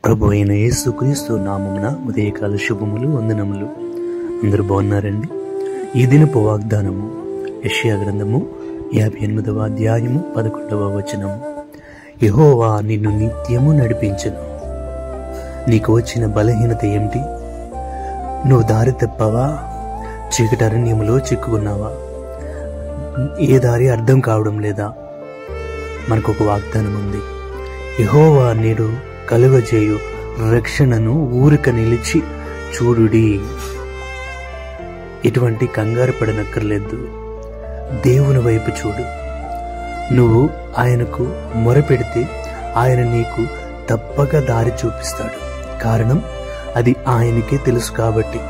ప్రభు అయిన యేసుక్రీస్తు నామమున ఉదయకాల శుభములు, వందనములు. అందరూ బాగున్నారండి? ఈ దినపు వాగ్దానము యెషయా గ్రంథము 58వ అధ్యాయము 11వ వచనము. యెహోవా నిన్ను నిత్యము నడిపించును. నీకు వచ్చిన బలహీనత ఏమిటి? నువ్వు దారి తప్పావా? చీకటి అరణ్యములో చిక్కుకున్నావా? ఏ దారి అర్థం కావడం లేదా? మనకు ఒక వాగ్దానం ఉంది. యెహోవా నేడు కలుగజేయు రక్షణను ఊరిక నిలిచి చూడుడి. ఇటువంటి కంగారు పడనక్కర్లేదు. దేవుని వైపు చూడు. నువ్వు ఆయనకు మొరపెడితే ఆయన నీకు తప్పక దారి చూపిస్తాడు. కారణం అది ఆయనకే తెలుసు కాబట్టి.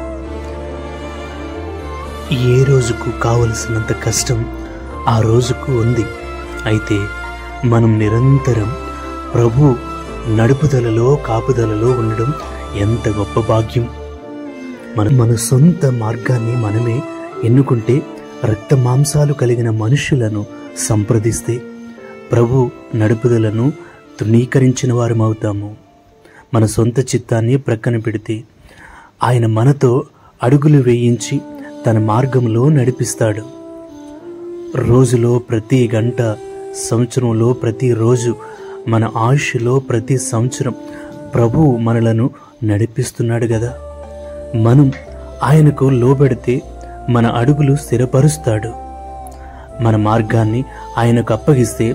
ఏ రోజుకు కావలసినంత కష్టం ఆ రోజుకు ఉంది. అయితే మనం నిరంతరం ప్రభు నడుపుదలలో, కాపుదలలో ఉండడం ఎంత గొప్ప భాగ్యం. మన సొంత మార్గాన్ని మనమే ఎన్నుకుంటే, రక్త మాంసాలు కలిగిన మనుషులను సంప్రదిస్తే ప్రభు నడుపుదలను తృణీకరించిన వారమవుతాము. మన సొంత చిత్తాన్ని ప్రక్కన పెడితే ఆయన మనతో అడుగులు వేయించి తన మార్గంలో నడిపిస్తాడు. రోజులో ప్రతి గంట, సంవత్సరంలో ప్రతి రోజు, మన ఆయుష్లో ప్రతి సంవత్సరం ప్రభువు మనలను నడిపిస్తున్నాడు కదా. మనం ఆయనకు లోబడితే మన అడుగులు స్థిరపరుస్తాడు. మన మార్గాన్ని ఆయనకు అప్పగిస్తే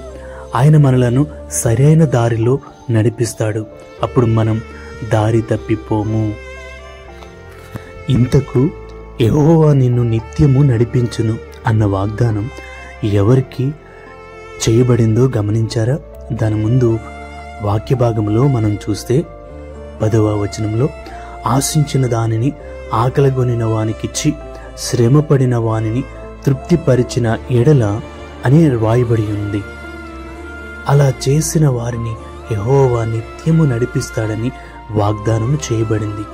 ఆయన మనలను సరైన దారిలో నడిపిస్తాడు. అప్పుడు మనం దారి తప్పిపోము. ఇంతకు యెహోవా నిన్ను నిత్యము నడిపించును అన్న వాగ్దానం ఎవరికి చేయబడిందో గమనించారా? దాని ముందు వాక్య భాగంలో మనం చూస్తే 10వ వచనంలో, ఆశించిన దానిని ఆకలిగొనిన వానికిచ్చి శ్రమపడిన వానిని తృప్తిపరిచిన ఎడల అని రాయబడి ఉంది. అలా చేసిన వారిని యెహోవా నిత్యము నడిపిస్తాడని వాగ్దానం చేయబడింది.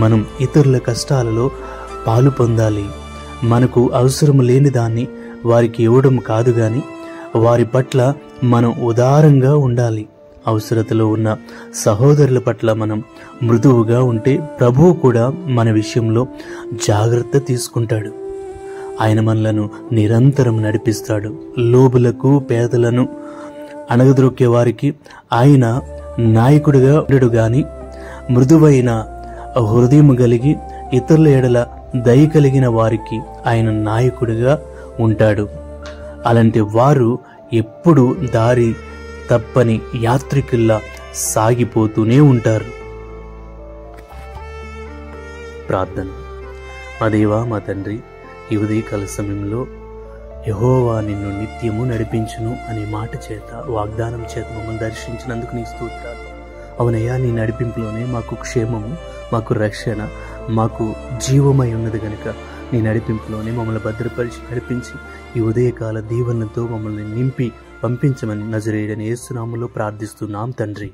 మనం ఇతరుల కష్టాలలో పాలు పొందాలి. మనకు అవసరం లేని దాన్ని వారికి ఇవ్వడం కాదు గాని వారి పట్ల మనం ఉదారంగా ఉండాలి. అవసరతలో ఉన్న సహోదరుల పట్ల మనం మృదువుగా ఉంటే ప్రభువు కూడా మన విషయంలో జాగ్రత్త తీసుకుంటాడు. ఆయన మనలను నిరంతరం నడిపిస్తాడు. లోబులకు, పేదలను అణగద్రొక్కే వారికి ఆయన నాయకుడిగా ఉండడు గాని, మృదువైన హృదయం కలిగి ఇతరుల ఎడల దయ కలిగిన వారికి ఆయన నాయకుడిగా ఉంటాడు. అలాంటి వారు ఎప్పుడు దారి తప్పని యాత్రికుల్లా సాగిపోతూనే ఉంటారు. ప్రార్థన. మా దేవా, మా తండ్రి, ఈ ఉదయకాల సమయంలో యెహోవా నిన్ను నిత్యము నడిపించును అనే మాట చేత, వాగ్దానం చేత మమ్మల్ని దర్శించినందుకు నీ స్తోత్రాలు. అవునయ్యా, నీ నడిపింపులోనే మాకు క్షేమము, మాకు రక్షణ, మాకు జీవమై ఉన్నది గనుక నీ నడిపింపులోనే మమ్మల్ని భద్రపరిచి నడిపించి ఈ ఉదయకాల దీవెనలతో మమ్మల్ని నింపి పంపించమని నజరేయుడైన యేసు నామములో ప్రార్థిస్తున్నాం తండ్రి.